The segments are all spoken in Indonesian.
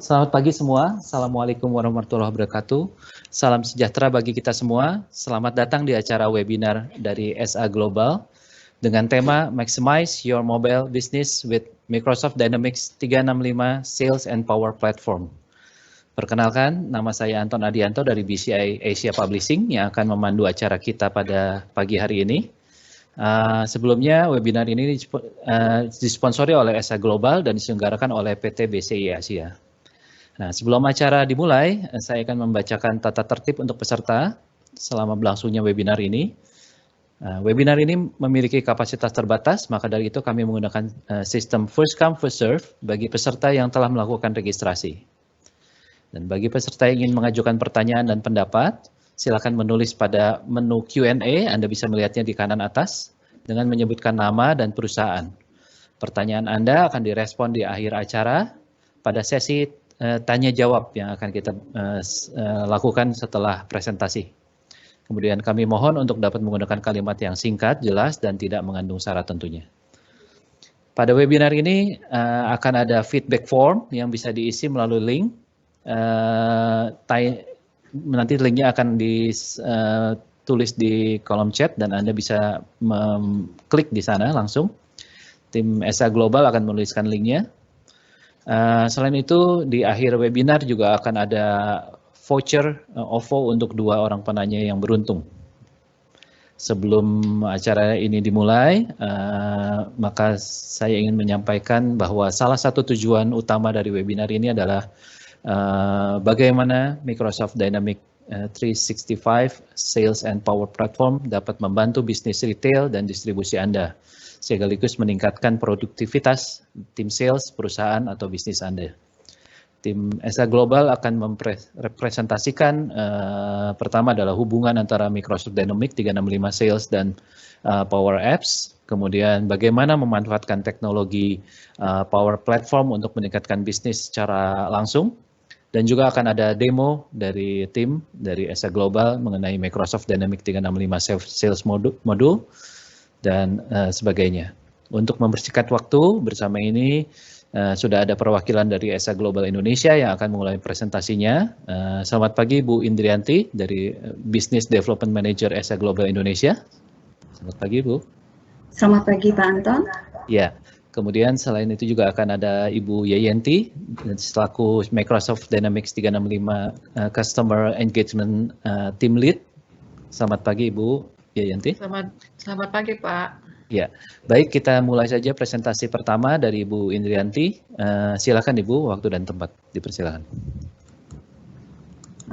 Selamat pagi semua. Assalamualaikum warahmatullahi wabarakatuh. Salam sejahtera bagi kita semua. Selamat datang di acara webinar dari SA Global dengan tema Maximize Your Mobile Business with Microsoft Dynamics 365 Sales and Power Platform. Perkenalkan, nama saya Anton Adianto dari BCI Asia Publishing yang akan memandu acara kita pada pagi hari ini. Sebelumnya webinar ini disponsori oleh SA Global dan diselenggarakan oleh PT BCI Asia. Nah, sebelum acara dimulai, saya akan membacakan tata tertib untuk peserta selama berlangsungnya webinar ini. Webinar ini memiliki kapasitas terbatas, maka dari itu kami menggunakan sistem first come first serve bagi peserta yang telah melakukan registrasi. Dan bagi peserta yang ingin mengajukan pertanyaan dan pendapat, silakan menulis pada menu Q&A, Anda bisa melihatnya di kanan atas, dengan menyebutkan nama dan perusahaan. Pertanyaan Anda akan direspon di akhir acara pada sesi tanya jawab yang akan kita lakukan setelah presentasi. Kemudian kami mohon untuk dapat menggunakan kalimat yang singkat, jelas, dan tidak mengandung syarat tentunya. Pada webinar ini akan ada feedback form yang bisa diisi melalui link. Nanti linknya akan ditulis di kolom chat dan Anda bisa klik di sana langsung. Tim SA Global akan menuliskan linknya. Selain itu, di akhir webinar juga akan ada voucher OVO untuk 2 orang penanya yang beruntung. Sebelum acara ini dimulai, maka saya ingin menyampaikan bahwa salah satu tujuan utama dari webinar ini adalah bagaimana Microsoft Dynamics 365 Sales and Power Platform dapat membantu bisnis retail dan distribusi Anda, sekaligus meningkatkan produktivitas tim sales, perusahaan, atau bisnis Anda. Tim SA Global akan merepresentasikan pertama adalah hubungan antara Microsoft Dynamics 365 Sales dan Power Apps, kemudian bagaimana memanfaatkan teknologi Power Platform untuk meningkatkan bisnis secara langsung, dan juga akan ada demo dari tim dari SA Global mengenai Microsoft Dynamics 365 Sales Module, dan sebagainya. Untuk mempersingkat waktu, bersama ini sudah ada perwakilan dari SA Global Indonesia yang akan memulai presentasinya. Selamat pagi Bu Indrianti dari Business Development Manager SA Global Indonesia. Selamat pagi Bu. Selamat pagi Pak Anton. Ya, kemudian selain itu juga akan ada Ibu Yayenti selaku Microsoft Dynamics 365 Customer Engagement Team Lead. Selamat pagi Ibu Yayenti. Selamat pagi Pak. Ya, baik, kita mulai saja presentasi pertama dari Ibu Indrianti. Silakan Ibu, waktu dan tempat dipersilakan.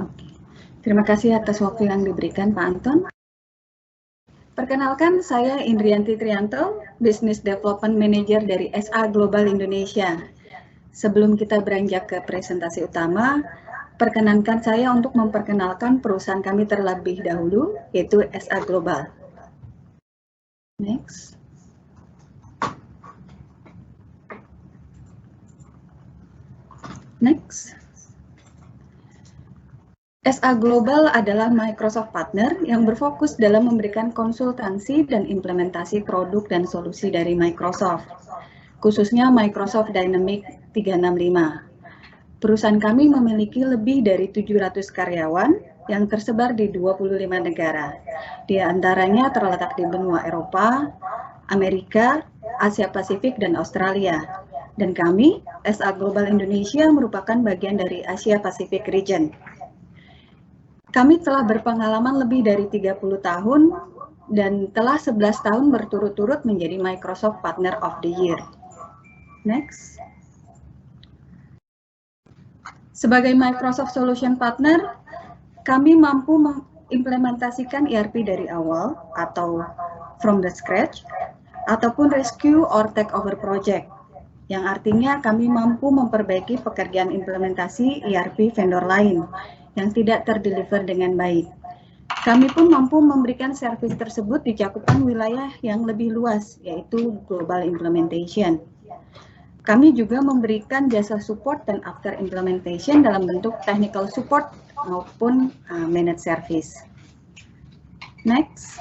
Oke. Terima kasih atas waktu yang diberikan Pak Anton. Perkenalkan, saya Indrianti Trianto, Business Development Manager dari SA Global Indonesia. Sebelum kita beranjak ke presentasi utama, perkenankan saya untuk memperkenalkan perusahaan kami terlebih dahulu, yaitu SA Global. Next. SA Global adalah Microsoft partner yang berfokus dalam memberikan konsultansi dan implementasi produk dan solusi dari Microsoft, khususnya Microsoft Dynamics 365. Perusahaan kami memiliki lebih dari 700 karyawan yang tersebar di 25 negara. Di antaranya terletak di benua Eropa, Amerika, Asia Pasifik, dan Australia. Dan kami, SA Global Indonesia, merupakan bagian dari Asia Pasifik Region. Kami telah berpengalaman lebih dari 30 tahun dan telah 11 tahun berturut-turut menjadi Microsoft Partner of the Year. Next. Sebagai Microsoft Solution Partner, kami mampu mengimplementasikan ERP dari awal atau from the scratch, ataupun rescue or take over project, yang artinya kami mampu memperbaiki pekerjaan implementasi ERP vendor lain yang tidak terdeliver dengan baik. Kami pun mampu memberikan servis tersebut di cakupan wilayah yang lebih luas, yaitu global implementation. Kami juga memberikan jasa support dan after implementation dalam bentuk technical support maupun managed service. Next.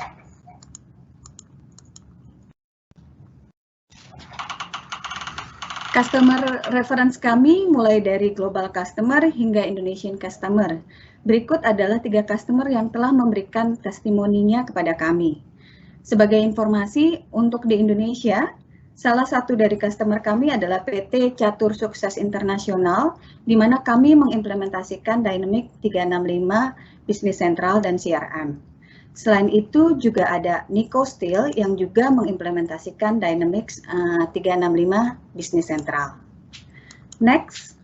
Customer reference kami mulai dari global customer hingga Indonesian customer. Berikut adalah 3 customer yang telah memberikan testimoninya kepada kami. Sebagai informasi, untuk di Indonesia, salah satu dari customer kami adalah PT Catur Sukses Internasional, di mana kami mengimplementasikan Dynamics 365 Business Central dan CRM. Selain itu juga ada Nico Steel yang juga mengimplementasikan Dynamics 365 Business Central. Next.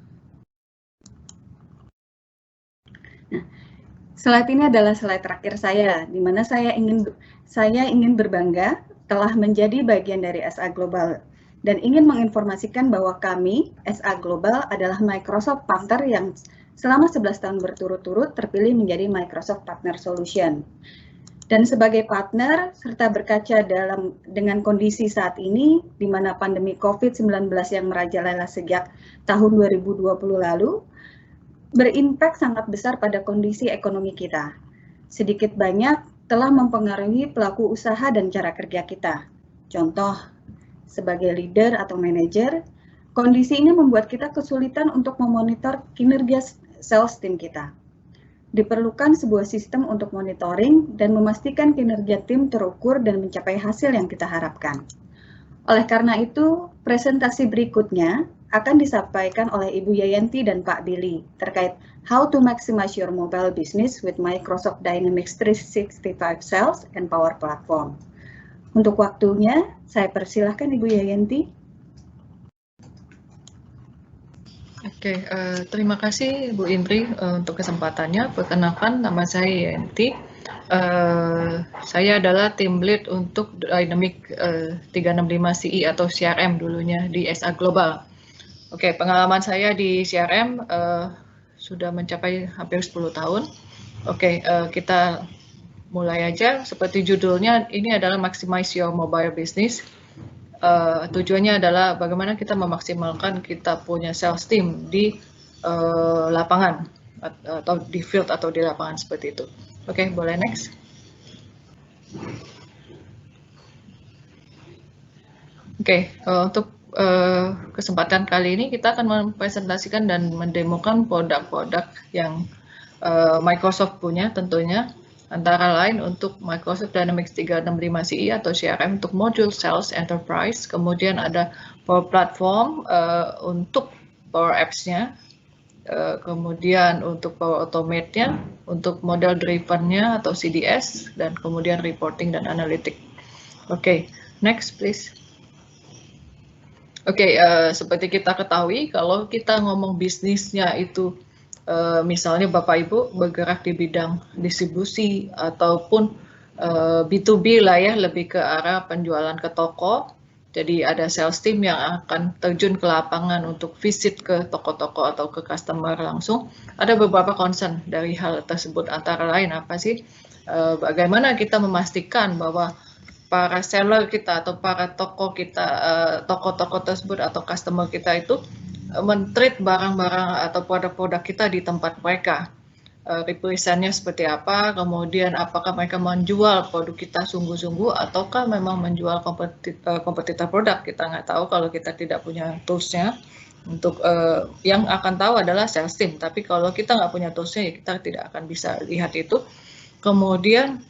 Nah, slide ini adalah slide terakhir saya, di mana saya ingin berbangga telah menjadi bagian dari SA Global dan ingin menginformasikan bahwa kami, SA Global, adalah Microsoft Partner yang selama 11 tahun berturut-turut terpilih menjadi Microsoft Partner Solution. Dan sebagai partner, serta berkaca dengan kondisi saat ini, di mana pandemi COVID-19 yang merajalela sejak tahun 2020 lalu, berimpak sangat besar pada kondisi ekonomi kita. Sedikit banyak telah mempengaruhi pelaku usaha dan cara kerja kita. Contoh, sebagai leader atau manajer, kondisi ini membuat kita kesulitan untuk memonitor kinerja sales tim kita. Diperlukan sebuah sistem untuk monitoring dan memastikan kinerja tim terukur dan mencapai hasil yang kita harapkan. Oleh karena itu, presentasi berikutnya akan disampaikan oleh Ibu Yayanti dan Pak Billy terkait how to maximize your mobile business with Microsoft Dynamics 365 Sales and Power Platform. Untuk waktunya, saya persilahkan Ibu Yayanti. Oke, terima kasih Bu Indri untuk kesempatannya. Perkenalkan, nama saya Yanti. Saya adalah tim lead untuk Dynamics 365 CE atau CRM dulunya di SA Global. Oke, pengalaman saya di CRM sudah mencapai hampir 10 tahun. Oke, kita mulai aja. Seperti judulnya, ini adalah Maximize Your Mobile Business. Tujuannya adalah bagaimana kita memaksimalkan kita punya sales team di lapangan atau di field atau di lapangan seperti itu. Oke, boleh next. Oke, untuk kesempatan kali ini kita akan mempresentasikan dan mendemokan produk-produk yang Microsoft punya tentunya. Antara lain untuk Microsoft Dynamics 365 CE atau CRM untuk modul Sales Enterprise, kemudian ada Power Platform untuk Power Apps-nya, kemudian untuk Power Automate-nya, untuk model Driven-nya atau CDS, dan kemudian Reporting dan Analytics. Oke, next please. Oke, seperti kita ketahui, kalau kita ngomong bisnisnya itu misalnya Bapak Ibu bergerak di bidang distribusi ataupun B2B lah ya, lebih ke arah penjualan ke toko. Jadi ada sales team yang akan terjun ke lapangan untuk visit ke toko-toko atau ke customer langsung. Ada beberapa concern dari hal tersebut, antara lain apa sih? Bagaimana kita memastikan bahwa para seller kita atau para toko kita, toko-toko tersebut atau customer kita itu men-treat barang-barang atau produk-produk kita di tempat mereka. Representnya seperti apa, kemudian apakah mereka menjual produk kita sungguh-sungguh ataukah memang menjual kompetitor produk. Kita nggak tahu kalau kita tidak punya toolsnya. Untuk yang akan tahu adalah sales team, tapi kalau kita nggak punya toolsnya ya kita tidak akan bisa lihat itu. Kemudian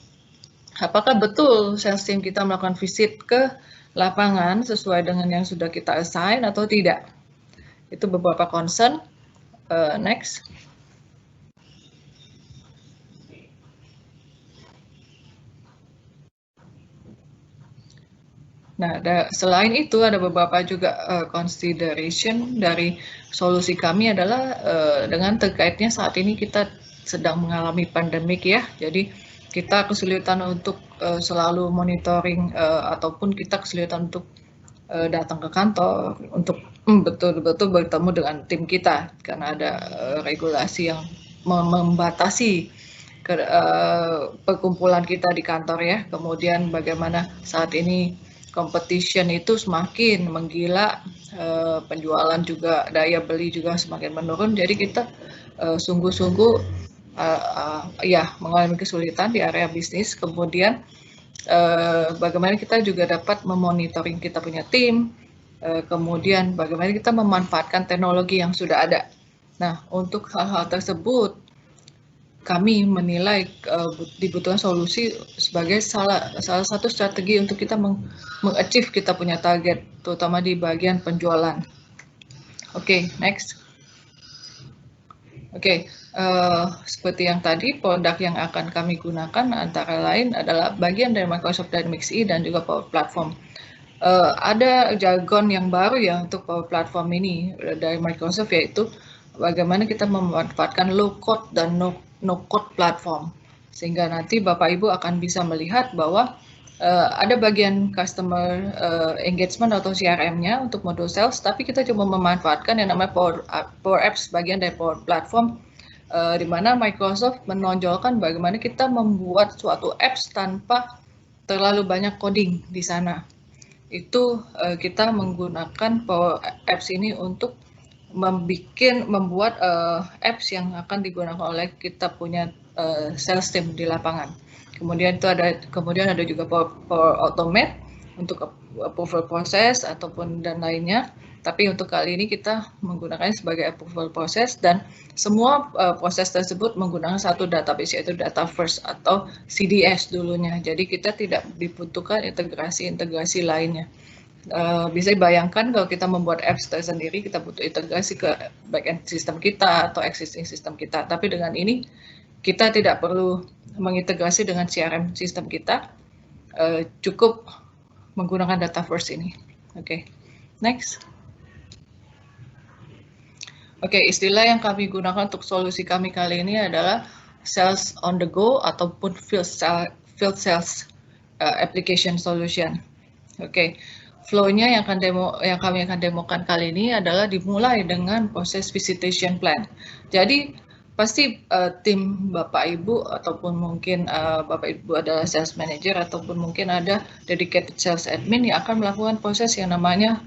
apakah betul sales team kita melakukan visit ke lapangan sesuai dengan yang sudah kita assign atau tidak. Itu beberapa concern. Next. Nah, selain itu ada beberapa juga consideration dari solusi kami adalah dengan terkaitnya saat ini kita sedang mengalami pandemik ya. Jadi kita kesulitan untuk selalu monitoring ataupun kita kesulitan untuk datang ke kantor untuk betul-betul bertemu dengan tim kita karena ada regulasi yang membatasi perkumpulan kita di kantor ya. Kemudian bagaimana saat ini competition itu semakin menggila, penjualan juga, daya beli juga semakin menurun. Jadi kita sungguh-sungguh ya mengalami kesulitan di area bisnis. Kemudian bagaimana kita juga dapat memonitoring kita punya tim, kemudian bagaimana kita memanfaatkan teknologi yang sudah ada. Nah, untuk hal-hal tersebut, kami menilai dibutuhkan solusi sebagai salah satu strategi untuk kita mengachieve kita punya target, terutama di bagian penjualan. Oke, next. Oke, seperti yang tadi, produk yang akan kami gunakan antara lain adalah bagian dari Microsoft Dynamics E dan juga Power Platform. Ada jargon yang baru ya untuk Power Platform ini dari Microsoft, yaitu bagaimana kita memanfaatkan low code dan no code platform, sehingga nanti Bapak Ibu akan bisa melihat bahwa ada bagian customer engagement atau CRM-nya untuk modul sales, tapi kita cuma memanfaatkan yang namanya Power Apps, bagian dari Power Platform, di mana Microsoft menonjolkan bagaimana kita membuat suatu apps tanpa terlalu banyak coding di sana. Itu kita menggunakan Power Apps ini untuk membuat apps yang akan digunakan oleh kita punya sales team di lapangan. Kemudian ada juga Power Automate untuk approval process ataupun dan lainnya. Tapi untuk kali ini kita menggunakannya sebagai approval process, dan semua proses tersebut menggunakan satu database, yaitu Dataverse atau CDS dulunya. Jadi kita tidak dibutuhkan integrasi lainnya. Bisa dibayangkan kalau kita membuat apps tersendiri, kita butuh integrasi ke backend sistem kita atau existing sistem kita. Tapi dengan ini kita tidak perlu mengintegrasi dengan CRM sistem kita, cukup menggunakan Dataverse ini. Oke, next. Oke, istilah yang kami gunakan untuk solusi kami kali ini adalah sales on the go ataupun field sales application solution. Oke. Flow-nya yang kami akan demokan kali ini adalah dimulai dengan proses visitation plan. Jadi pasti tim Bapak Ibu ataupun mungkin Bapak Ibu adalah sales manager ataupun mungkin ada dedicated sales admin yang akan melakukan proses yang namanya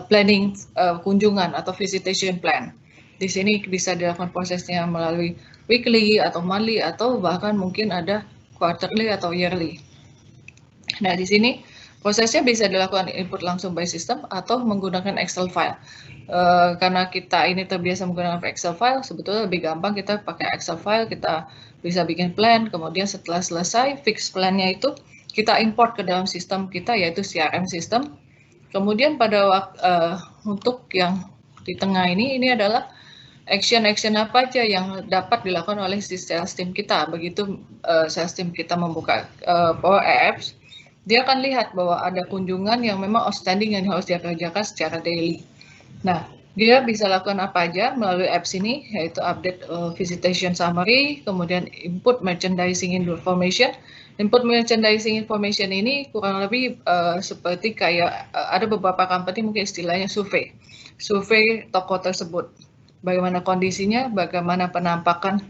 planning kunjungan atau visitation plan. Di sini bisa dilakukan prosesnya melalui weekly atau monthly atau bahkan mungkin ada quarterly atau yearly. Nah, di sini prosesnya bisa dilakukan input langsung by system atau menggunakan Excel file. Karena kita ini terbiasa menggunakan Excel file, sebetulnya lebih gampang kita pakai Excel file, kita bisa bikin plan, kemudian setelah selesai fix plan-nya itu kita import ke dalam sistem kita, yaitu CRM system. Kemudian pada waktu untuk yang di tengah ini adalah action apa aja yang dapat dilakukan oleh si sales team kita. Begitu sales team kita membuka Power Apps, dia akan lihat bahwa ada kunjungan yang memang outstanding yang harus dia kerjakan secara daily. Nah, dia bisa lakukan apa aja melalui apps ini, yaitu update visitation summary, kemudian input merchandising information. Input merchandising information ini kurang lebih seperti kayak ada beberapa company mungkin istilahnya survei toko tersebut. Bagaimana kondisinya, bagaimana penampakan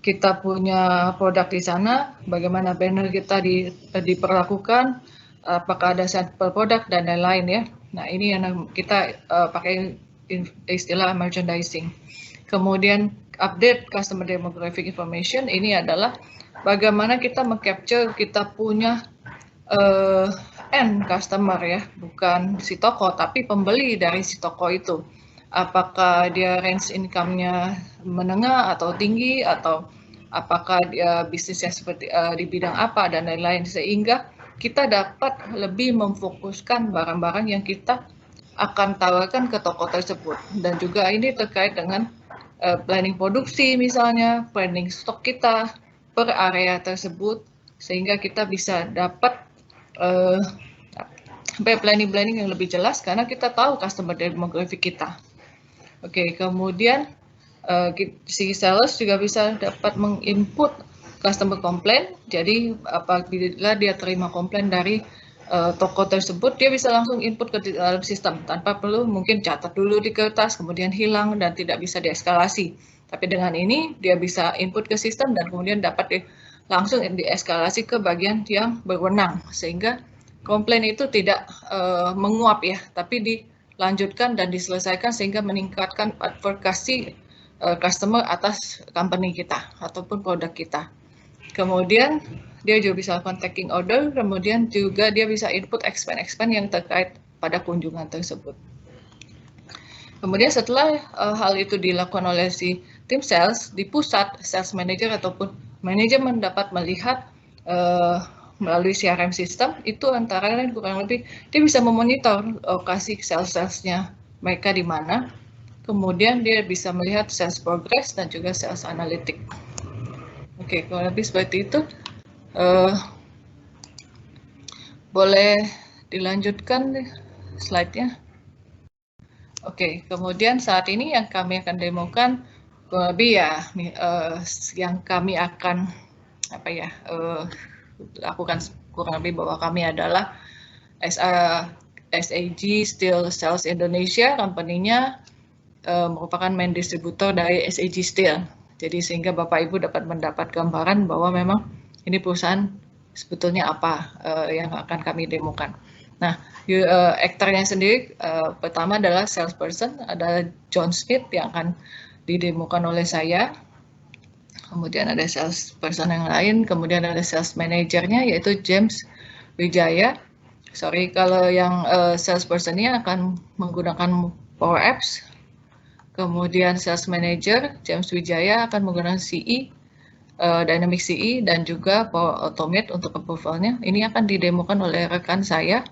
kita punya produk di sana, bagaimana banner kita diperlakukan, apakah ada sampel produk dan lain-lain ya. Nah, ini yang kita pakai istilah merchandising. Kemudian update customer demographic information, ini adalah bagaimana kita mengcapture kita punya end customer ya, bukan si toko tapi pembeli dari si toko itu. Apakah dia range income-nya menengah atau tinggi, atau apakah dia bisnisnya seperti di bidang apa dan lain-lain, sehingga kita dapat lebih memfokuskan barang-barang yang kita akan tawarkan ke toko tersebut. Dan juga ini terkait dengan planning produksi misalnya, planning stok kita per area tersebut, sehingga kita bisa dapat planning yang lebih jelas karena kita tahu customer demographic kita. Oke, kemudian si sales juga bisa dapat menginput customer complaint. Jadi apabila dia terima komplain dari toko tersebut, dia bisa langsung input ke dalam sistem tanpa perlu mungkin catat dulu di kertas, kemudian hilang dan tidak bisa dieskalasi. Tapi dengan ini dia bisa input ke sistem dan kemudian dapat langsung dieskalasi ke bagian yang berwenang, sehingga komplain itu tidak menguap ya, tapi dilanjutkan dan diselesaikan sehingga meningkatkan advokasi customer atas company kita ataupun produk kita. Kemudian dia juga bisa lakukan taking order, kemudian juga dia bisa input expand yang terkait pada kunjungan tersebut. Kemudian setelah hal itu dilakukan oleh si tim sales, di pusat sales manager ataupun manajemen dapat melihat melalui CRM system itu antara lain kurang lebih dia bisa memonitor lokasi sales-salesnya mereka di mana. Kemudian dia bisa melihat sales progress dan juga sales analytic. Oke, kurang lebih seperti itu. Boleh dilanjutkan slide-nya. Oke, kemudian saat ini yang kami akan demokan kurang lebih ya yang kami akan lakukan kurang lebih bahwa kami adalah SAG Steel Sales Indonesia, company-nya merupakan main distributor dari SAG Steel. Jadi sehingga Bapak Ibu dapat mendapat gambaran bahwa memang ini perusahaan sebetulnya apa yang akan kami demokan. Nah, aktornya sendiri pertama adalah salesperson, ada John Smith yang akan didemokan oleh saya. Kemudian ada salesperson yang lain, kemudian ada sales manajernya yaitu James Wijaya. Sorry kalau yang salesperson-nya akan menggunakan Power Apps. Kemudian sales manager James Wijaya akan menggunakan CE, Dynamic CE dan juga Power Automate untuk approval-nya. Ini akan didemokan oleh rekan saya,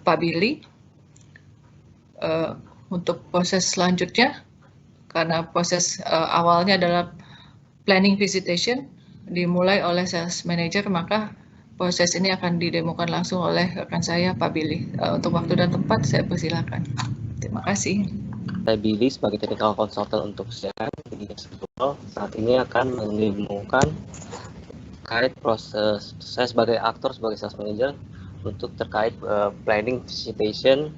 Pak Billy. Untuk proses selanjutnya, karena proses awalnya adalah planning visitation dimulai oleh sales manager, maka proses ini akan didemokan langsung oleh rekan saya, Pak Billy. Untuk waktu dan tempat saya persilakan. Terima kasih. Saya Billy sebagai technical consultant untuk CRM. Saat ini akan mendemokan terkait proses saya sebagai aktor, sebagai sales manager untuk terkait planning visitation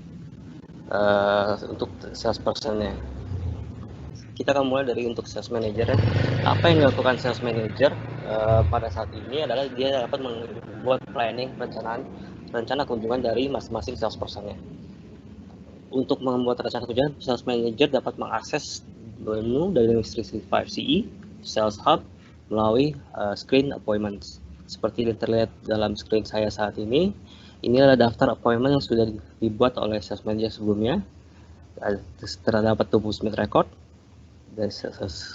untuk salesperson-nya. Kita akan mulai dari untuk sales manager. Apa yang dilakukan sales manager pada saat ini adalah dia dapat membuat planning rencana kunjungan dari masing-masing salesperson-nya. Untuk membuat rencana kunjungan, sales manager dapat mengakses menu Dynamics 365 CE, Sales Hub melalui screen appointments. Seperti yang terlihat dalam screen saya saat ini, ini adalah daftar appointment yang sudah dibuat oleh sales manager sebelumnya. Terdapat 29 record dan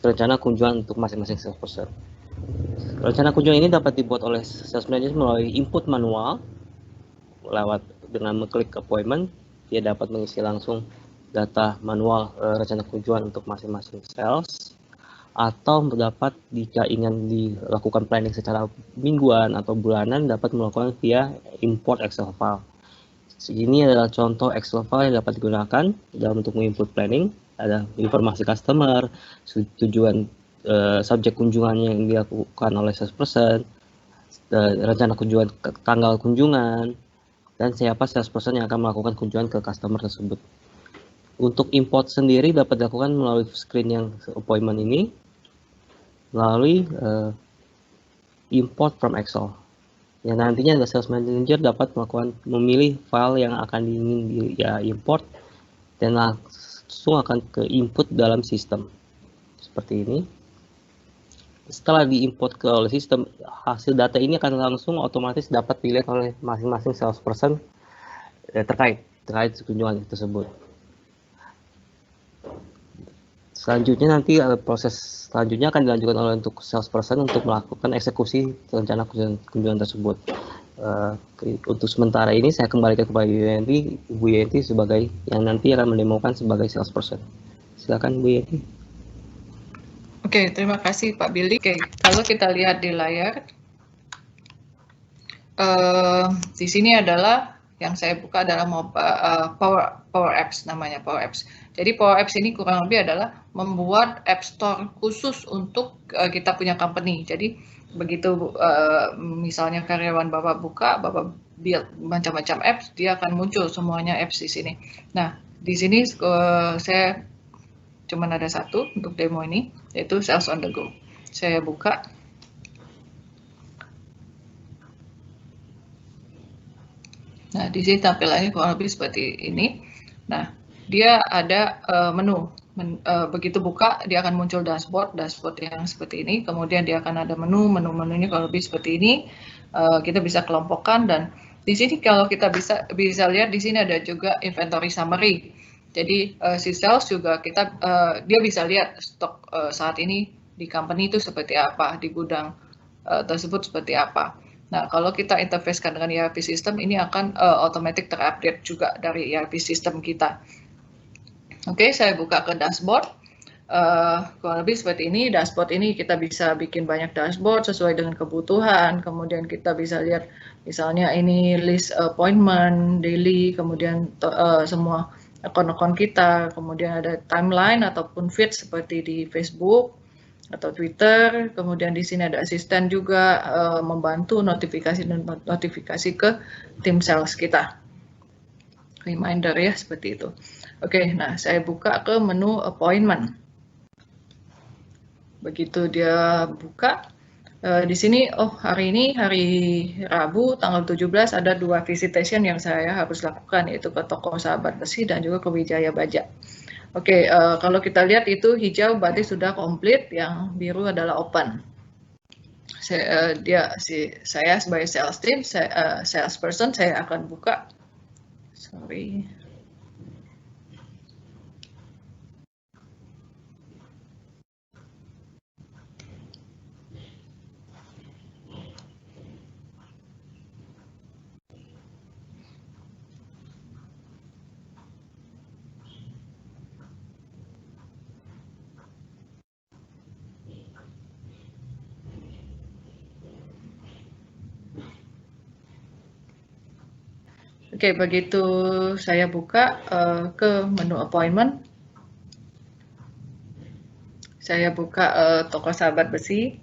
rencana kunjungan untuk masing-masing salesperson. Rencana kunjungan ini dapat dibuat oleh sales manager melalui input manual lewat dengan mengklik appointment. Dia dapat mengisi langsung data manual rencana kunjungan untuk masing-masing sales, atau dapat jika ingin dilakukan planning secara mingguan atau bulanan dapat melakukan via import Excel file. Ini adalah contoh Excel file yang dapat digunakan dalam untuk menginput planning. Ada informasi customer, tujuan subjek kunjungan yang dilakukan oleh salesperson, rencana kunjungan, tanggal kunjungan, dan siapa salesperson yang akan melakukan kunjungan ke customer tersebut. Untuk import sendiri dapat dilakukan melalui screen yang appointment ini, melalui import from Excel. Yang nantinya sales manager dapat memilih file yang akan diingin import dan langsung akan ke input dalam sistem. Seperti ini. Setelah diimport oleh sistem, hasil data ini akan langsung otomatis dapat dilihat oleh masing-masing salesperson terkait kunjungan tersebut. Selanjutnya nanti proses selanjutnya akan dilanjutkan oleh untuk salesperson untuk melakukan eksekusi rencana kunjungan tersebut. Untuk sementara ini saya kembalikan kepada Ibu Yenti sebagai yang nanti akan mendemokan sebagai salesperson. Silakan Bu Yenti. Oke, terima kasih Pak Billy. Oke, kalau kita lihat di layar, di sini adalah yang saya buka adalah Power Apps, namanya Power Apps. Jadi Power Apps ini kurang lebih adalah membuat App Store khusus untuk kita punya company. Jadi begitu misalnya karyawan Bapak buka, Bapak build macam-macam apps, dia akan muncul semuanya apps di sini. Nah, di sini saya cuma ada satu untuk demo ini, yaitu Sales on the Go. Saya buka. Nah, di sini tampilannya kurang lebih seperti ini. Nah, dia ada menu. Begitu buka, dia akan muncul dashboard yang seperti ini. Kemudian dia akan ada menu-menunya kurang lebih seperti ini. Kita bisa kelompokkan dan Di sini kalau kita bisa lihat di sini ada juga inventory summary. Jadi si sales juga dia bisa lihat stok saat ini di company itu seperti apa, di gudang tersebut seperti apa. Nah, kalau kita interfacekan dengan ERP system, ini akan otomatis terupdate juga dari ERP system kita. Oke, saya buka ke dashboard. Kurang lebih seperti ini. Dashboard ini kita bisa bikin banyak dashboard sesuai dengan kebutuhan. Kemudian kita bisa lihat misalnya ini list appointment, daily, kemudian semua akun-akun kita. Kemudian ada timeline ataupun feed seperti di Facebook atau Twitter. Kemudian di sini ada asisten juga membantu notifikasi ke tim sales kita. Reminder ya, seperti itu. Oke, nah saya buka ke menu appointment. Begitu dia buka, di sini, hari ini, hari Rabu, tanggal 17, ada 2 visitation yang saya harus lakukan, yaitu ke toko Sahabat Besi dan juga ke Wijaya Baja. Oke, kalau kita lihat itu hijau berarti sudah komplit, yang biru adalah open. Saya sebagai sales team, salesperson, saya akan buka. Sorry. Oke, begitu saya buka ke menu appointment, saya buka toko Sahabat Besi,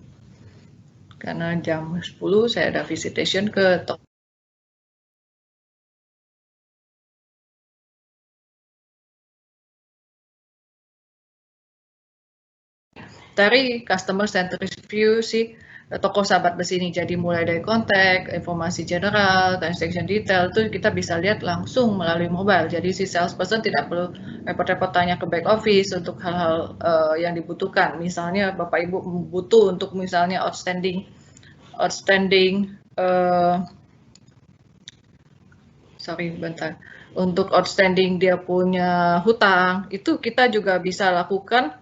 karena jam 10 saya ada visitation ke toko. Dari customer centric view sih, toko Sahabat Besi ini, jadi mulai dari kontak, informasi general, transaction detail, itu kita bisa lihat langsung melalui mobile. Jadi si salesperson tidak perlu repot-repot tanya ke back office untuk hal-hal yang dibutuhkan. Misalnya Bapak Ibu butuh untuk misalnya outstanding untuk outstanding dia punya hutang, itu kita juga bisa lakukan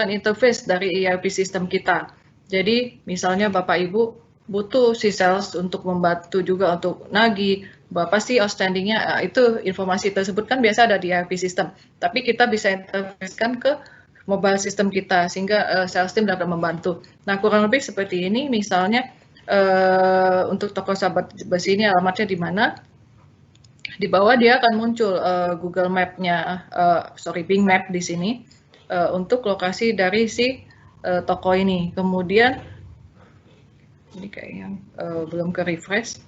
interface dari ERP system kita. Jadi misalnya Bapak Ibu butuh si sales untuk membantu juga untuk nagih, berapa sih outstandingnya, itu informasi tersebut kan biasa ada di ERP system. Tapi kita bisa interfacekan ke mobile system kita sehingga sales team dapat membantu. Nah, kurang lebih seperti ini. Misalnya untuk toko Sahabat Besi ini alamatnya di mana? Di bawah dia akan muncul Google Map-nya, Bing Map di sini untuk lokasi dari si toko ini. Kemudian ini kayaknya belum ke refresh.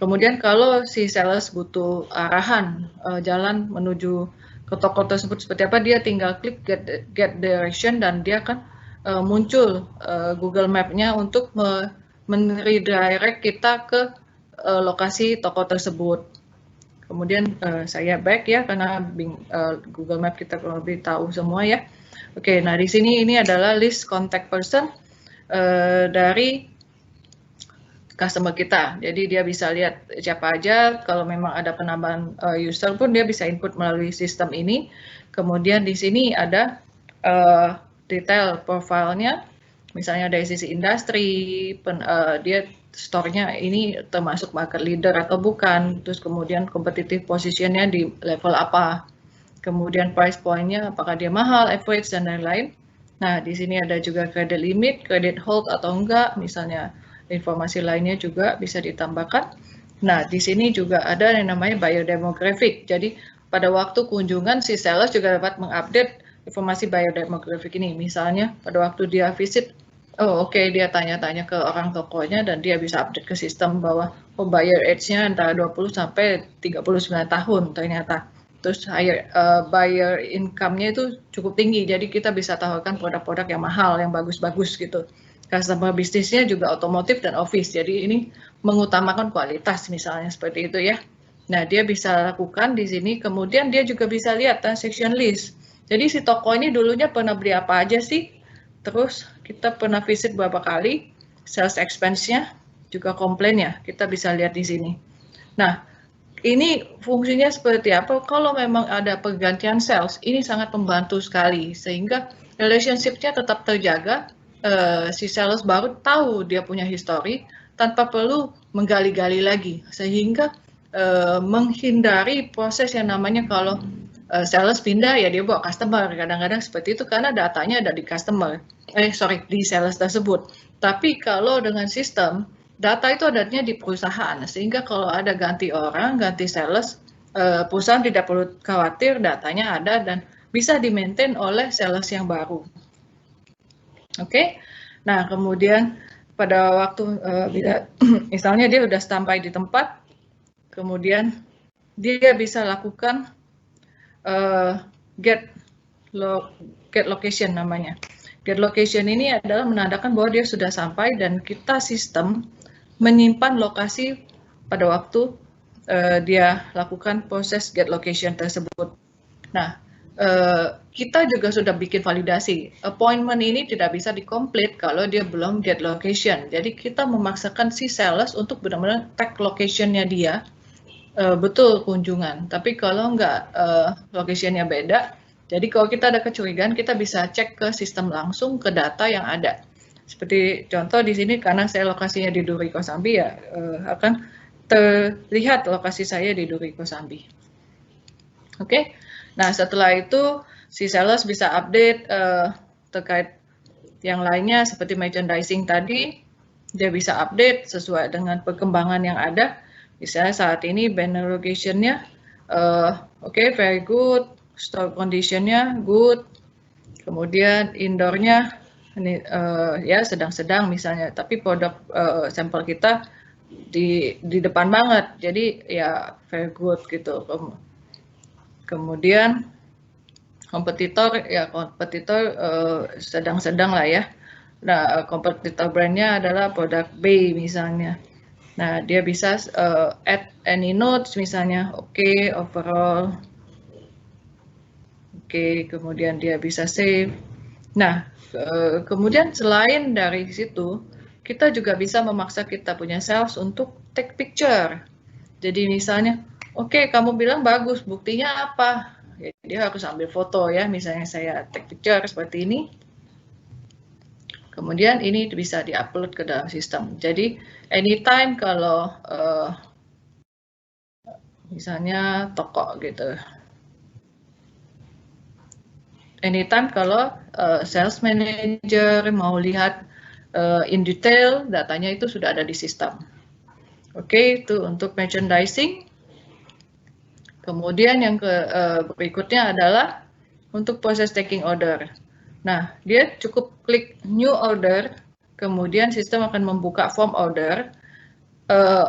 Kemudian kalau si sales butuh arahan jalan menuju ke toko tersebut seperti apa, dia tinggal klik get direction dan dia akan muncul Google Map-nya untuk men-redirect kita ke lokasi toko tersebut. Kemudian saya back ya, karena Google Map kita kurang lebih tahu semua ya. Oke, nah di sini ini adalah list contact person dari customer kita. Jadi dia bisa lihat siapa aja, kalau memang ada penambahan user pun dia bisa input melalui sistem ini. Kemudian di sini ada detail profilnya, misalnya dari sisi industri, dia store-nya ini termasuk market leader atau bukan, terus kemudian competitive position-nya di level apa, kemudian price point-nya apakah dia mahal, average, dan lain-lain. Nah, di sini ada juga credit limit, credit hold atau enggak, misalnya informasi lainnya juga bisa ditambahkan. Nah, di sini juga ada yang namanya buyer demographic, jadi pada waktu kunjungan si sales juga dapat mengupdate informasi buyer demographic ini, misalnya pada waktu dia visit, dia tanya-tanya ke orang tokonya dan dia bisa update ke sistem bahwa buyer age-nya antara 20 sampai 39 tahun ternyata. Terus buyer income-nya itu cukup tinggi, jadi kita bisa tawarkan produk-produk yang mahal, yang bagus-bagus gitu. Customer bisnisnya juga otomotif dan office, jadi ini mengutamakan kualitas misalnya seperti itu ya. Nah, dia bisa lakukan di sini, kemudian dia juga bisa lihat transaction list. Jadi si toko ini dulunya pernah beli apa aja sih? Terus kita pernah visit berapa kali, sales expense-nya, juga komplainnya, kita bisa lihat di sini. Nah, ini fungsinya seperti apa? Kalau memang ada pergantian sales, ini sangat membantu sekali, sehingga relationship-nya tetap terjaga, si sales baru tahu dia punya history, tanpa perlu menggali-gali lagi, sehingga menghindari proses yang namanya kalau sales pindah ya dia bawa customer, kadang-kadang seperti itu karena datanya ada di customer, di sales tersebut. Tapi kalau dengan sistem, data itu adanya di perusahaan, sehingga kalau ada ganti orang, ganti sales, perusahaan tidak perlu khawatir, datanya ada dan bisa di-maintain oleh sales yang baru. Oke, nah kemudian pada waktu misalnya dia sudah sampai di tempat, kemudian dia bisa lakukan get location namanya. Get location ini adalah menandakan bahwa dia sudah sampai dan kita sistem menyimpan lokasi pada waktu dia lakukan proses get location tersebut. Nah, kita juga sudah bikin validasi. Appointment ini tidak bisa di-complete kalau dia belum get location. Jadi kita memaksakan si sales untuk benar-benar tag location-nya dia, betul kunjungan. Tapi kalau nggak location-nya beda, jadi kalau kita ada kecurigaan, kita bisa cek ke sistem langsung ke data yang ada. Seperti contoh di sini, karena saya lokasinya di Duri Kosambi, ya akan terlihat lokasi saya di Duri Kosambi. Oke, nah setelah itu si sales bisa update terkait yang lainnya seperti merchandising tadi, dia bisa update sesuai dengan perkembangan yang ada. Misalnya saat ini banner location-nya oke, very good, store condition-nya good, kemudian indoor-nya ini ya sedang-sedang misalnya, tapi produk sampel kita di depan banget, jadi ya very good gitu. Kemudian kompetitor sedang-sedang lah ya. Nah, kompetitor brandnya adalah produk B misalnya. Nah, dia bisa add any notes misalnya, oke, overall. Oke, kemudian dia bisa save. Nah, kemudian selain dari situ, kita juga bisa memaksa kita punya sales untuk take picture. Jadi misalnya, oke, kamu bilang bagus, buktinya apa? Ya, dia harus ambil foto ya, misalnya saya take picture seperti ini. Kemudian ini bisa diupload ke dalam sistem. Jadi anytime kalau misalnya toko gitu. Anytime kalau sales manager mau lihat in detail, datanya itu sudah ada di sistem. Oke, itu untuk merchandising. Kemudian yang berikutnya adalah untuk proses taking order. Nah, dia cukup klik new order, kemudian sistem akan membuka form order.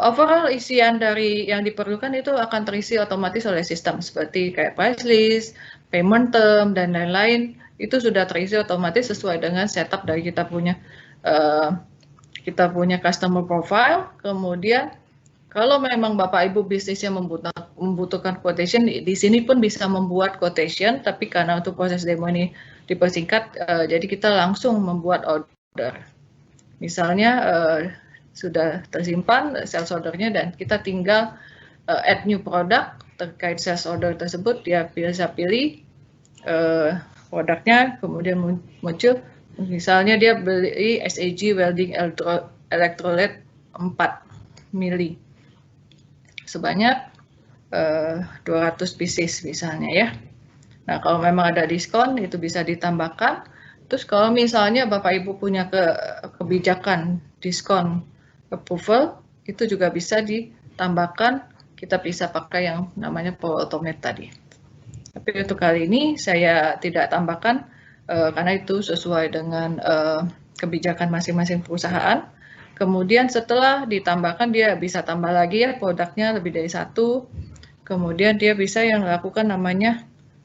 Overall isian dari yang diperlukan itu akan terisi otomatis oleh sistem, seperti kayak price list, payment term, dan lain-lain. Itu sudah terisi otomatis sesuai dengan setup dari kita punya customer profile. Kemudian kalau memang Bapak Ibu bisnisnya membutuhkan quotation, di sini pun bisa membuat quotation, tapi karena untuk proses demo ini dipersingkat, jadi kita langsung membuat order. Misalnya sudah tersimpan sales ordernya dan kita tinggal add new product terkait sales order tersebut, dia bisa pilih produknya, kemudian muncul misalnya dia beli SAG welding electrolyte 4 mili sebanyak 200 pieces misalnya ya. Nah, kalau memang ada diskon itu bisa ditambahkan. Terus kalau misalnya Bapak Ibu punya kebijakan diskon approval, itu juga bisa ditambahkan, kita bisa pakai yang namanya Power Automate tadi. Tapi untuk kali ini saya tidak tambahkan karena itu sesuai dengan kebijakan masing-masing perusahaan. Kemudian setelah ditambahkan dia bisa tambah lagi ya produknya lebih dari satu. Kemudian dia bisa yang lakukan namanya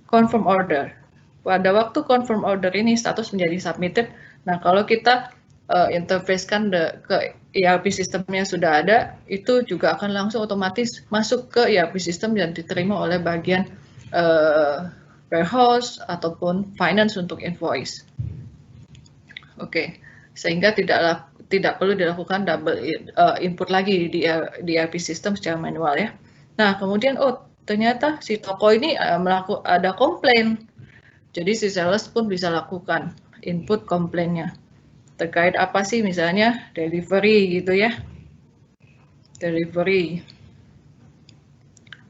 confirm order. Pada waktu confirm order ini status menjadi submitted. Nah, kalau kita interface-kan ke ERP sistemnya sudah ada, itu juga akan langsung otomatis masuk ke ERP sistem dan diterima oleh bagian warehouse ataupun finance untuk invoice. Oke, sehingga tidak perlu dilakukan double input lagi di ERP system secara manual ya. Nah, kemudian ternyata si toko ini ada komplain. Jadi si sales pun bisa lakukan input komplainnya. Terkait apa sih, misalnya delivery gitu ya. Delivery.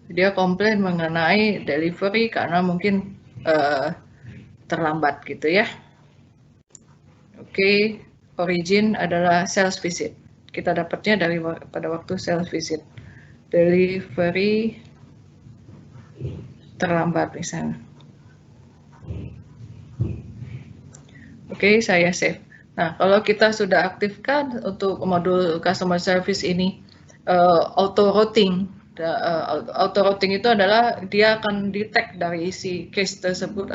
Dia komplain mengenai delivery karena mungkin terlambat gitu ya. Oke, origin adalah sales visit. Kita dapatnya pada waktu sales visit. Delivery terlambat misalnya. Oke, saya save. Nah, kalau kita sudah aktifkan untuk modul customer service ini auto routing. Auto routing itu adalah dia akan detect dari isi case tersebut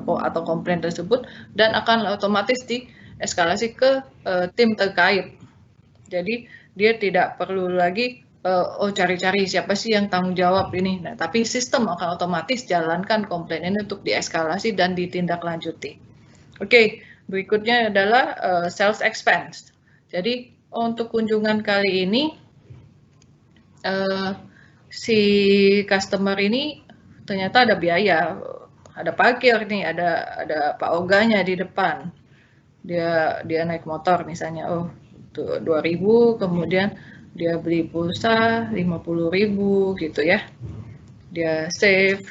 atau komplain tersebut dan akan otomatis dieskalasi ke tim terkait. Jadi dia tidak perlu lagi cari-cari siapa sih yang tanggung jawab ini. Nah, tapi sistem akan otomatis jalankan komplain ini untuk dieskalasi dan ditindaklanjuti. Oke, berikutnya adalah sales expense. Jadi untuk kunjungan kali ini si customer ini ternyata ada biaya, ada parkir nih, ada Pak Oganya di depan. Dia naik motor misalnya, 2.000, kemudian dia beli pulsa 50.000 gitu ya. Dia save,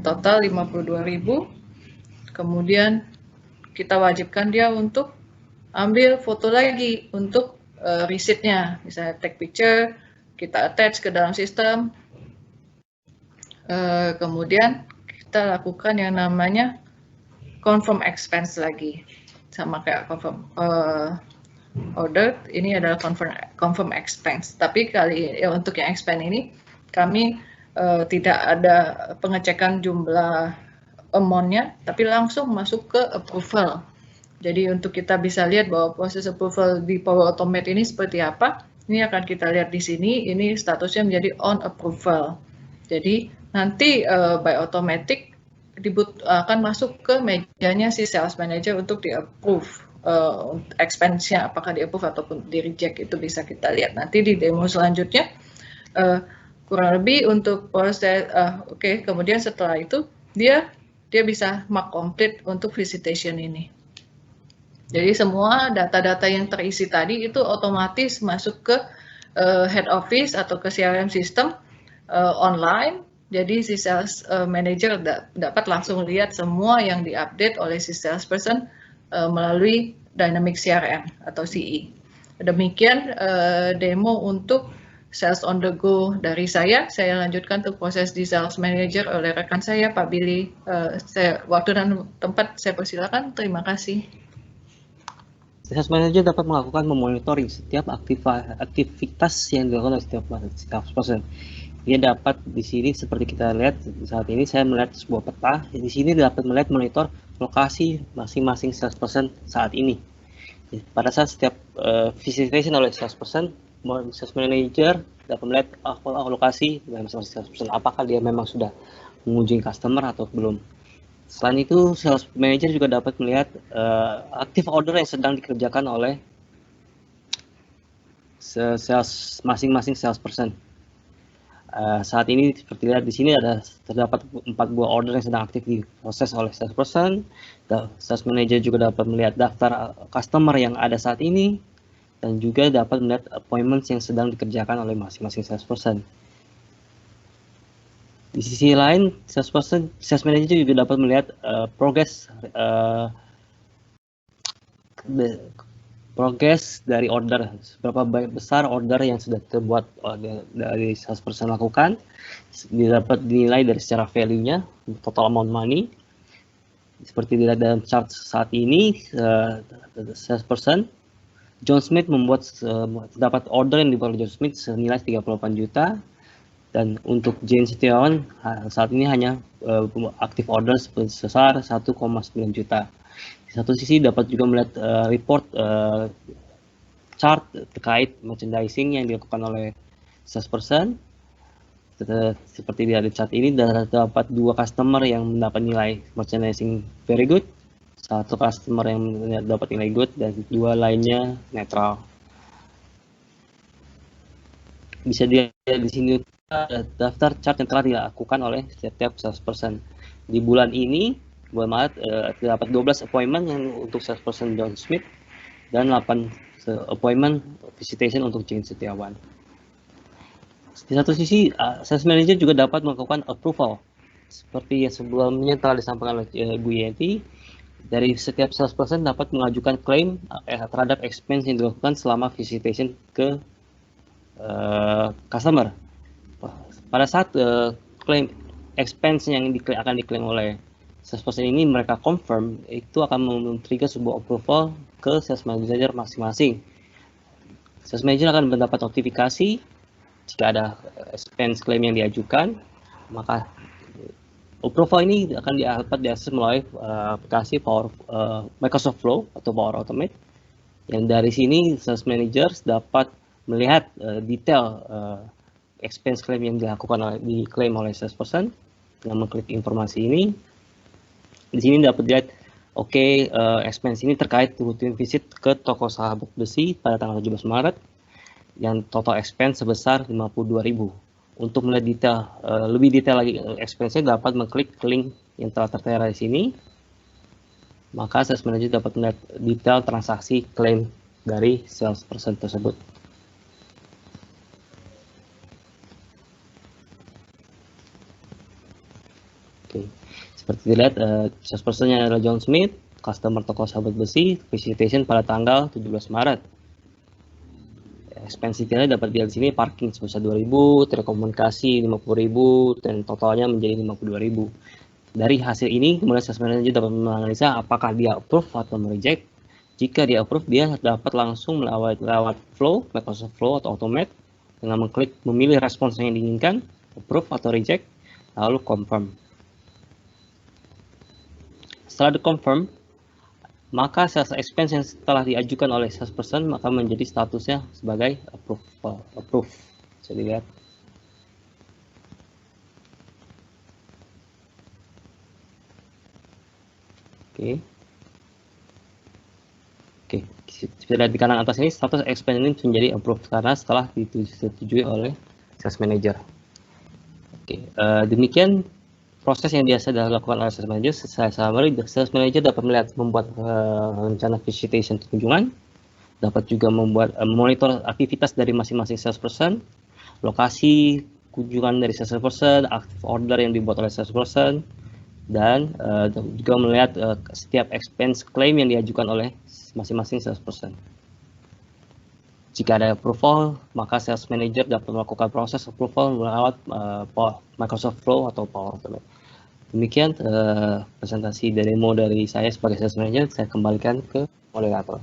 total 52.000. Kemudian kita wajibkan dia untuk ambil foto lagi untuk receipt-nya, misalnya take picture, kita attach ke dalam sistem. Kemudian kita lakukan yang namanya confirm expense lagi, sama kayak confirm order. Ini adalah confirm expense. Tapi untuk yang expense ini kami tidak ada pengecekan jumlah amount-nya, tapi langsung masuk ke approval. Jadi untuk kita bisa lihat bahwa proses approval di Power Automate ini seperti apa, ini akan kita lihat di sini. Ini statusnya menjadi on approval. Jadi nanti by automatic akan masuk ke mejanya si sales manager untuk di-approve expense-nya, apakah di-approve ataupun di-reject, itu bisa kita lihat nanti di demo selanjutnya. Kurang lebih untuk proses, kemudian setelah itu dia bisa mark complete untuk visitation ini. Jadi semua data-data yang terisi tadi itu otomatis masuk ke head office atau ke CRM system online. Jadi si sales manager dapat langsung lihat semua yang diupdate oleh si salesperson melalui Dynamic CRM atau CE. Demikian demo untuk sales on the go dari saya. Saya lanjutkan untuk proses di sales manager oleh rekan saya, Pak Billy. Waktu dan tempat saya persilakan. Terima kasih. Sales manager dapat melakukan memonitoring setiap aktivitas yang dilakukan oleh setiap salesperson. Dia dapat di sini seperti kita lihat saat ini, saya melihat sebuah peta. Di sini dapat melihat monitor lokasi masing-masing salesperson saat ini. Pada saat setiap visitation oleh salesperson, sales manager dapat melihat lokasi masing-masing salesperson, apakah dia memang sudah mengunjungi customer atau belum. Selain itu, sales manager juga dapat melihat active order yang sedang dikerjakan oleh masing-masing salesperson. Saat ini seperti lihat di sini terdapat 4 buah order yang sedang aktif diproses oleh salesperson. Sales manager juga dapat melihat daftar customer yang ada saat ini dan juga dapat melihat appointments yang sedang dikerjakan oleh masing-masing salesperson. Di sisi lain, sales manager juga dapat melihat progress dari order, seberapa besar order yang sudah terbuat dari salesperson lakukan. Dapat dinilai dari secara value-nya, total amount money. Seperti dilihat dalam chart saat ini, salesperson John Smith dapat order yang dibuat oleh John Smith senilai 38 juta. Dan untuk Jane Setiawan saat ini hanya aktif order sebesar 1,9 juta. Di satu sisi dapat juga melihat report chart terkait merchandising yang dilakukan oleh salesperson. Seperti di chart ini, dapat 2 customer yang mendapat nilai merchandising very good, Satu customer yang dapat nilai good dan 2 lainnya netral. Bisa dilihat di sini daftar chart yang telah dilakukan oleh setiap salesperson. Di bulan ini, bulan Maret, terdapat 12 appointment yang untuk salesperson John Smith dan 8 appointment visitation untuk Jane Setiawan. Di satu sisi, sales manager juga dapat melakukan approval. Seperti yang sebelumnya telah disampaikan oleh Bu Yenti, dari setiap salesperson dapat mengajukan klaim terhadap expense yang dilakukan selama visitation ke customer. Pada saat klaim expense yang akan diklaim oleh salesperson ini mereka confirm, itu akan men-trigger sebuah approval ke sales manager masing-masing. Sales manager akan mendapat notifikasi jika ada expense claim yang diajukan, maka approval ini akan dapat diakses melalui aplikasi Microsoft Flow atau Power Automate. Yang dari sini sales managers dapat melihat detail expense claim yang diklaim oleh salesperson dengan mengklik informasi ini. Di sini dapat dilihat, expense ini terkait rutin visit ke toko sahabat besi pada tanggal 17 Maret yang total expense sebesar 52.000. Untuk melihat detail, lebih detail lagi expense-nya dapat mengklik link yang telah tertera di sini. Maka sales manager dapat melihat detail transaksi klaim dari salesperson tersebut. Seperti dilihat, salesperson-nya adalah John Smith, customer toko sahabat besi, visitation pada tanggal 17 Maret. Expense detailnya dapat dilihat di sini, parking sebesar 2.000, telekomunikasi 50.000, dan totalnya menjadi 52.000. Dari hasil ini, kemudian sales manager dapat menganalisa apakah dia approve atau reject. Jika dia approve, dia dapat langsung lewat flow, Microsoft Flow atau Automate, dengan memilih respons yang diinginkan, approve atau reject, lalu confirm. Setelah di-confirm, maka sales expense yang telah diajukan oleh salesperson maka menjadi statusnya sebagai approve. Bisa dilihat. Oke, bisa lihat di kanan atas ini status expense ini menjadi approved karena setelah disetujui oleh sales manager. Demikian proses yang biasa dilakukan oleh sales manager. Sales manager dapat membuat rencana visitation kunjungan, dapat juga membuat monitor aktivitas dari masing-masing salesperson, lokasi kunjungan dari salesperson, active order yang dibuat oleh salesperson, dan juga melihat setiap expense claim yang diajukan oleh masing-masing salesperson. Jika ada approval, maka sales manager dapat melakukan proses approval melalui Microsoft Flow atau Power Automate. Demikian presentasi demo dari saya sebagai sales manager. Saya kembalikan ke moderator.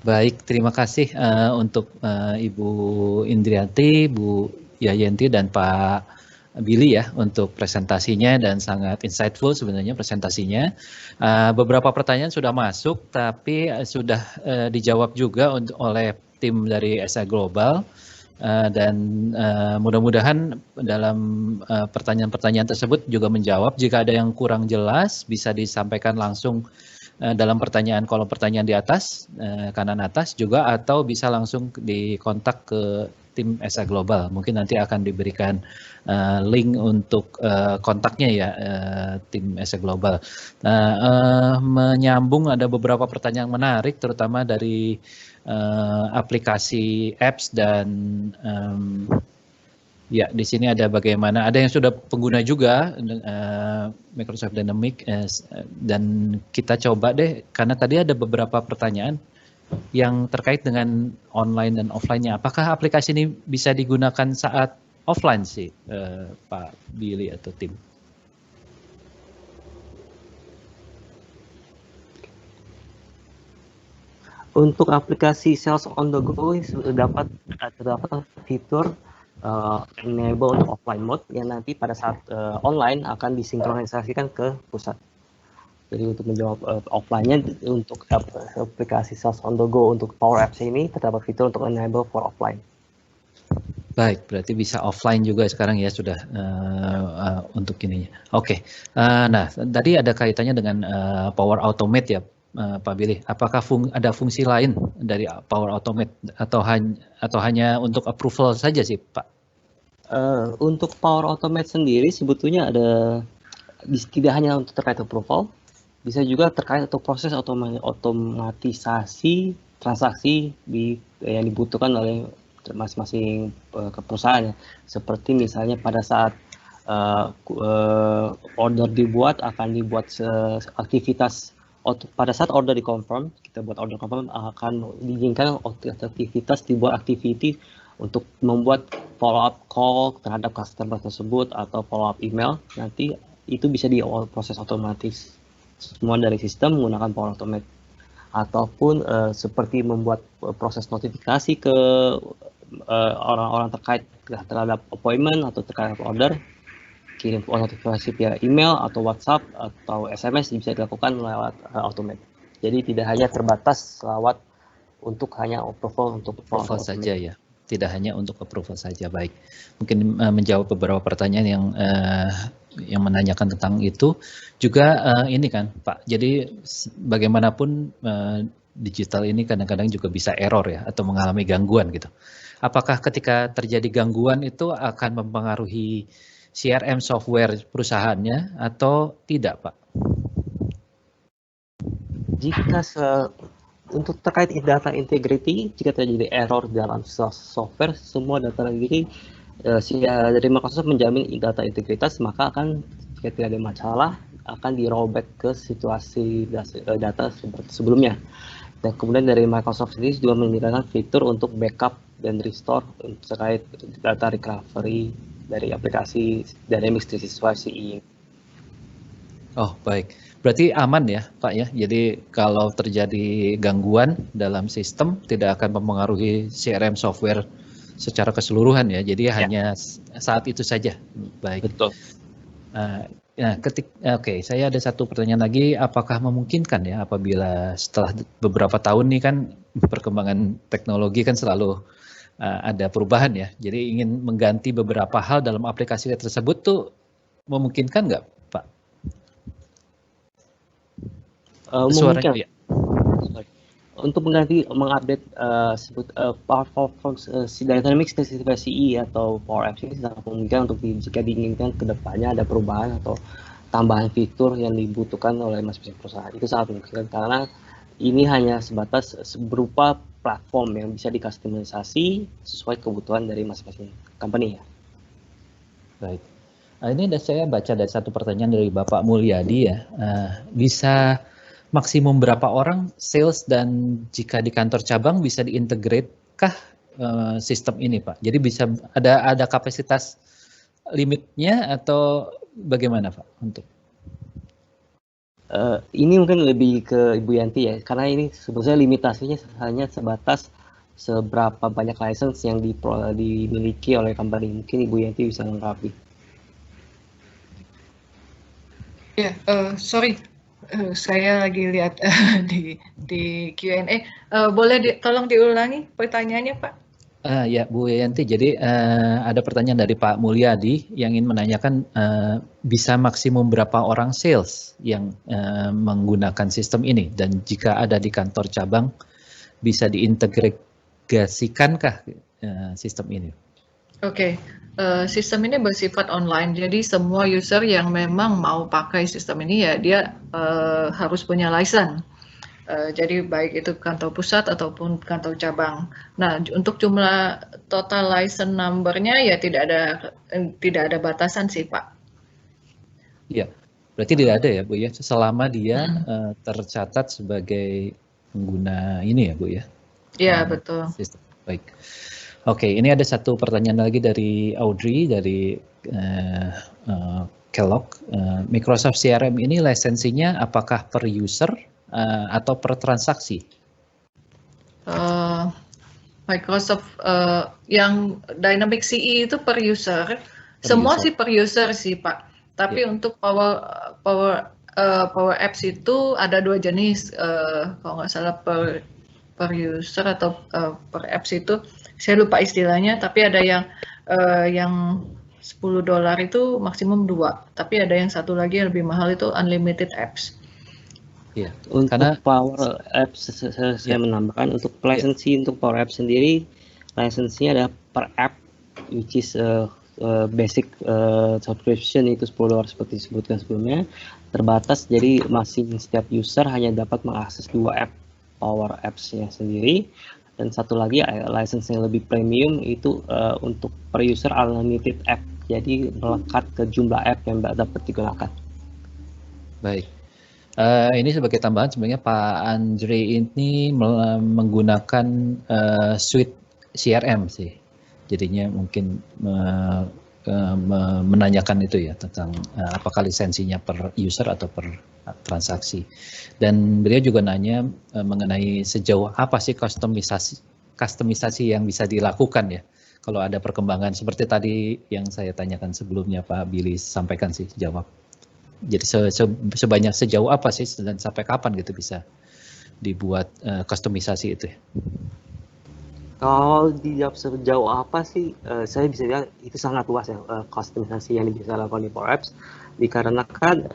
Baik, terima kasih untuk Ibu Indrianti, Bu Yayanti, dan Pak Billy ya untuk presentasinya dan sangat insightful sebenarnya presentasinya. Beberapa pertanyaan sudah masuk tapi sudah dijawab juga oleh tim dari SA Global dan mudah-mudahan dalam pertanyaan-pertanyaan tersebut juga menjawab. Jika ada yang kurang jelas bisa disampaikan langsung dalam kolom pertanyaan di atas, kanan atas juga, atau bisa langsung dikontak ke tim SA Global. Mungkin nanti akan diberikan link untuk kontaknya ya, tim SA Global. Menyambung ada beberapa pertanyaan menarik, terutama dari aplikasi apps dan ya di sini ada bagaimana, ada yang sudah pengguna juga Microsoft Dynamics dan kita coba deh, karena tadi ada beberapa pertanyaan yang terkait dengan online dan offline-nya. Apakah aplikasi ini bisa digunakan saat offline sih, Pak Billy atau tim? Untuk aplikasi Sales on the Go terdapat fitur enable untuk offline mode yang nanti pada saat online akan disinkronisasikan ke pusat. Jadi untuk menjawab offline-nya, untuk aplikasi Sales on the Go untuk Power Apps ini terdapat fitur untuk enable for offline. Baik, berarti bisa offline juga sekarang ya sudah untuk ininya. Oke, nah tadi ada kaitannya dengan Power Automate ya, Pak Billy. Apakah ada fungsi lain dari Power Automate atau hanya untuk approval saja sih, Pak? Untuk Power Automate sendiri sebetulnya tidak hanya untuk terkait approval, bisa juga terkait atau proses otomatisasi transaksi yang dibutuhkan oleh masing-masing perusahaan, seperti misalnya pada saat order dibuat aktivitas pada saat order dikonfirm, kita buat order confirm, akan diizinkan aktivitas dibuat activity untuk membuat follow up call terhadap customer tersebut atau follow up email. Nanti itu bisa diproses otomatis semua dari sistem menggunakan Power Automate, ataupun seperti membuat proses notifikasi ke orang-orang terkait terhadap appointment atau terkait order, kirim notifikasi via email atau WhatsApp atau SMS bisa dilakukan lewat Automate. Jadi tidak hanya terbatas lewat hanya approval saja ya, tidak hanya untuk approval saja. Baik, mungkin menjawab beberapa pertanyaan yang menanyakan tentang itu juga ini kan Pak. Jadi bagaimanapun digital ini kadang-kadang juga bisa error ya atau mengalami gangguan gitu. Apakah ketika terjadi gangguan itu akan mempengaruhi CRM software perusahaannya atau tidak, Pak? Jika untuk terkait data integrity, jika terjadi error dalam software, semua data integrity dari Microsoft menjamin data integritas, maka jika tidak ada masalah akan di-rollback ke situasi data seperti sebelumnya. Dan kemudian dari Microsoft sendiri juga menyediakan fitur untuk backup dan restore terkait data recovery dari aplikasi Dynamics 365 CE. Oh baik, berarti aman ya Pak ya. Jadi kalau terjadi gangguan dalam sistem tidak akan mempengaruhi CRM software secara keseluruhan ya. Jadi hanya saat itu saja. Baik. Betul. Oke, saya ada satu pertanyaan lagi. Apakah memungkinkan ya apabila setelah beberapa tahun nih kan perkembangan teknologi kan selalu ada perubahan ya. Jadi ingin mengganti beberapa hal dalam aplikasi tersebut tuh memungkinkan nggak, Pak? Memungkinkan. Ya. Untuk mengupdate Dynamics 365 CE atau Power Apps ini sangat memungkinkan jika diinginkan ke depannya ada perubahan atau tambahan fitur yang dibutuhkan oleh masing-masing perusahaan. Itu sangat memungkinkan karena ini hanya sebatas berupa platform yang bisa dikustomisasi sesuai kebutuhan dari masing-masing company ya. Baik. Ini saya baca dari satu pertanyaan dari Bapak Mulyadi ya. Bisa maksimum berapa orang sales dan jika di kantor cabang bisa diintegrate kah sistem ini Pak? Jadi bisa ada kapasitas limitnya atau bagaimana Pak untuk? Ini mungkin lebih ke Ibu Yanti ya, karena ini sebetulnya limitasinya hanya sebatas seberapa banyak license yang dimiliki oleh company. Mungkin Ibu Yanti bisa melengkapi. Ya, sorry, saya lagi lihat di Q&A. Boleh tolong diulangi pertanyaannya Pak? Ya Bu Yanti, jadi ada pertanyaan dari Pak Mulyadi yang ingin menanyakan bisa maksimum berapa orang sales yang menggunakan sistem ini dan jika ada di kantor cabang bisa diintegrasikankah sistem ini? Oke, sistem ini bersifat online, jadi semua user yang memang mau pakai sistem ini ya dia harus punya license. Jadi baik itu kantor pusat ataupun kantor cabang. Nah, untuk jumlah total license number-nya ya tidak ada batasan sih, Pak. Iya, berarti tidak ada ya, Bu ya, selama dia tercatat sebagai pengguna ini ya, Bu ya. Iya, betul. Sistem. Baik. Oke, ini ada satu pertanyaan lagi dari Audrey dari Kellogg. Microsoft CRM ini lisensinya apakah per user atau per transaksi? Microsoft yang Dynamics CE itu per user. Semua sih per user sih Pak. Tapi untuk Power Apps itu ada dua jenis. Kalau nggak salah per user atau per apps itu saya lupa istilahnya, tapi ada yang $10 itu maksimum 2, tapi ada yang satu lagi yang lebih mahal itu unlimited apps. Ya, Untuk karena Power Apps saya menambahkan untuk lisensi untuk Power Apps sendiri, lisensinya ada per app, which is basic subscription itu $10 seperti disebutkan sebelumnya, terbatas, jadi masing setiap user hanya dapat mengakses 2 app Power Apps-nya sendiri. Dan satu lagi license yang lebih premium itu untuk per user unlimited app, jadi melekat ke jumlah app yang dapat digunakan. baik. Ini sebagai tambahan sebenarnya Pak Andre ini menggunakan suite CRM sih, jadinya mungkin menanyakan itu ya tentang apakah lisensinya per user atau per transaksi. Dan beliau juga nanya mengenai sejauh apa sih kustomisasi yang bisa dilakukan ya kalau ada perkembangan seperti tadi yang saya tanyakan sebelumnya Pak Billy sampaikan sih jawab. Jadi sebanyak sejauh apa sih dan sampai kapan gitu bisa dibuat kustomisasi itu? Kalau dijawab sejauh apa sih, saya bisa bilang itu sangat luas ya kustomisasi yang bisa dilakukan di Power Apps, dikarenakan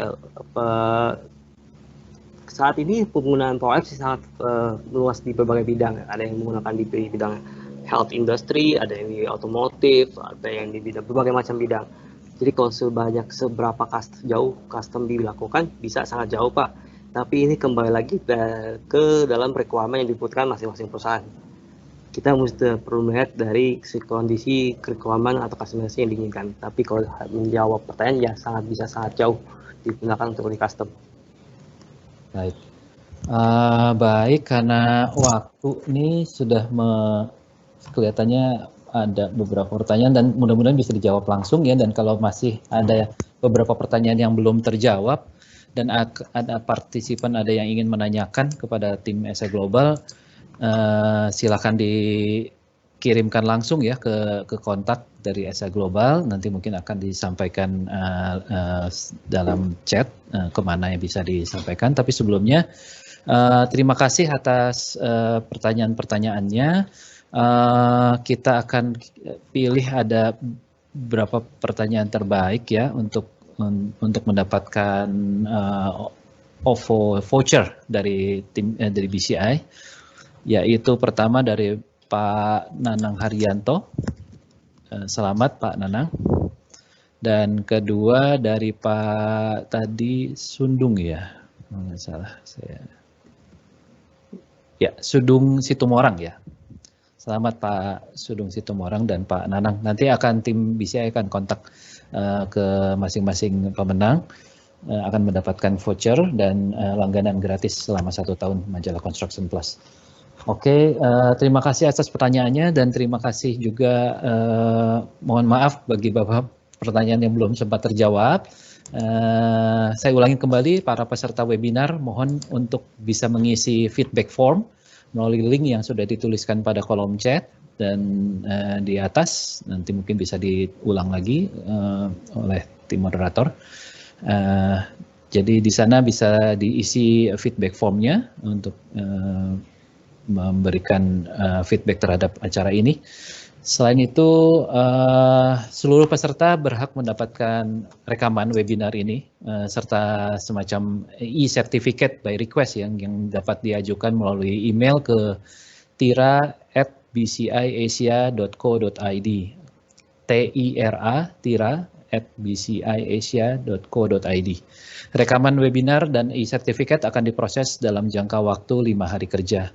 saat ini penggunaan Power Apps sangat luas di berbagai bidang. Ada yang menggunakan di bidang health industry, ada yang di otomotif, ada yang di bidang berbagai macam bidang. Jadi kalau seberapa jauh custom dilakukan bisa sangat jauh Pak. Tapi ini kembali lagi ke dalam requirement yang dibutuhkan masing-masing perusahaan. Kita mesti perlu melihat dari kondisi requirement atau customization yang diinginkan. Tapi kalau menjawab pertanyaan ya bisa sangat jauh digunakan untuk di custom. Baik. Baik, karena waktu ini sudah kelihatannya ada beberapa pertanyaan dan mudah-mudahan bisa dijawab langsung ya, dan kalau masih ada beberapa pertanyaan yang belum terjawab dan ada partisipan ada yang ingin menanyakan kepada tim SA Global, silakan dikirimkan langsung ya ke kontak dari SA Global, nanti mungkin akan disampaikan dalam chat kemana yang bisa disampaikan. Tapi sebelumnya terima kasih atas pertanyaan-pertanyaannya. Kita akan pilih ada berapa pertanyaan terbaik ya untuk mendapatkan OVO voucher dari tim dari BCI, yaitu pertama dari Pak Nanang Haryanto. Selamat Pak Nanang. Dan kedua dari Pak tadi Sundung ya, nggak salah saya. Ya, Sudung Situmorang ya. Selamat Pak Sudung Situmorang dan Pak Nanang. Nanti akan tim BCI akan kontak ke masing-masing pemenang, akan mendapatkan voucher dan langganan gratis selama 1 tahun majalah Construction Plus. Oke, terima kasih atas pertanyaannya dan terima kasih juga, mohon maaf bagi beberapa pertanyaan yang belum sempat terjawab. Saya ulangi kembali, para peserta webinar mohon untuk bisa mengisi feedback form melalui link yang sudah dituliskan pada kolom chat dan di atas, nanti mungkin bisa diulang lagi oleh tim moderator. Jadi di sana bisa diisi feedback formnya untuk memberikan feedback terhadap acara ini. Selain itu, seluruh peserta berhak mendapatkan rekaman webinar ini serta semacam e-certificate by request yang dapat diajukan melalui email ke tira@bciasia.co.id. tira@bciasia.co.id. Rekaman webinar dan e-certificate akan diproses dalam jangka waktu 5 hari kerja.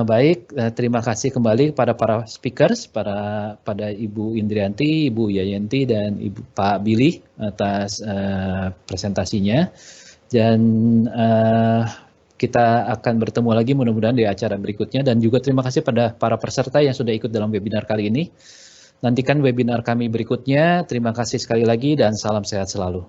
Baik, terima kasih kembali kepada para speakers, pada Ibu Indrianti, Ibu Yayanti, dan Pak Billy atas presentasinya. Dan kita akan bertemu lagi mudah-mudahan di acara berikutnya. Dan juga terima kasih pada para peserta yang sudah ikut dalam webinar kali ini. Nantikan webinar kami berikutnya. Terima kasih sekali lagi dan salam sehat selalu.